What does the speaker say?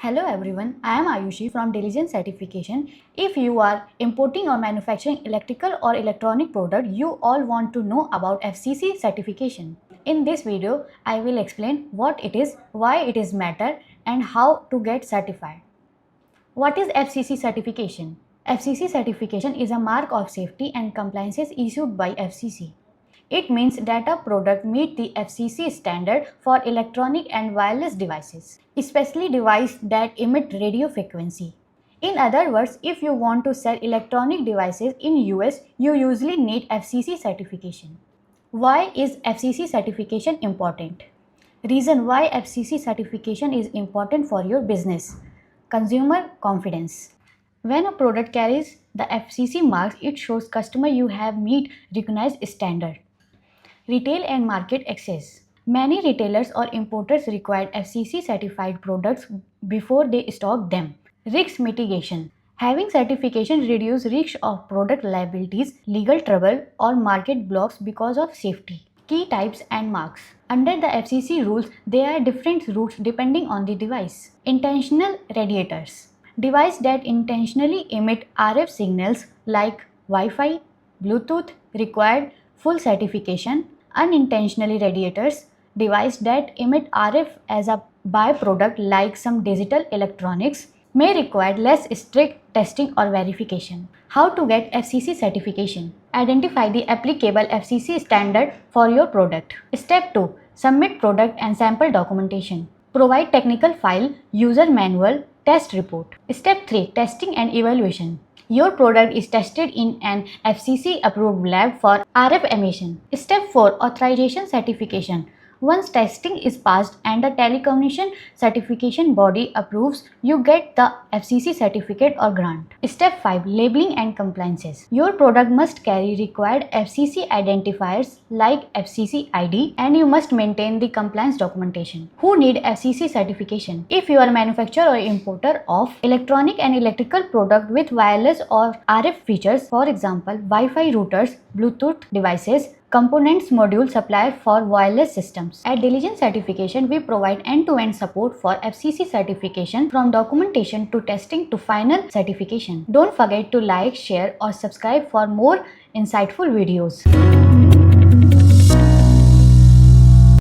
Hello everyone, I am Ayushi from Diligent Certification. If you are importing or manufacturing electrical or electronic product, you all want to know about FCC certification. In this video, I will explain what it is, why it is matter and how to get certified. What is FCC certification? FCC certification is a mark of safety and compliances issued by FCC. It means that a product meets the FCC standard for electronic and wireless devices, especially devices that emit radio frequency. In other words, if you want to sell electronic devices in US, you usually need FCC certification. Why is FCC certification important? Reason why FCC certification is important for your business. Consumer confidence. When a product carries the FCC marks, it shows customer you have meet recognized standard. Retail and market access. Many retailers or importers require FCC certified products before they stock them. Risk mitigation. Having certification reduces risk of product liabilities, legal trouble or market blocks because of safety. Key types and marks. Under the FCC rules, there are different routes depending on the device. Intentional radiators. Device that intentionally emit RF signals like Wi-Fi, Bluetooth required full certification. Unintentionally radiators, device that emit RF as a byproduct like some digital electronics, may require less strict testing or verification. How to get FCC certification? Identify the applicable FCC standard for your product. Step 2. Submit product and sample documentation. Provide technical file, user manual, test report. Step 3. Testing and evaluation. Your product is tested in an FCC approved lab for RF emission. Step 4. Authorization certification. Once testing is passed and the telecommunication certification body approves, you get the FCC certificate or grant. Step 5. Labeling and compliances. Your product must carry required FCC identifiers like FCC ID and you must maintain the compliance documentation. Who need FCC certification? If you are a manufacturer or importer of electronic and electrical product with wireless or RF features, for example, Wi-Fi routers, Bluetooth devices, components module supplier for wireless systems. At Diligent Certification, we provide end-to-end support for FCC certification from documentation to testing to final certification. Don't forget to like, share or subscribe for more insightful videos.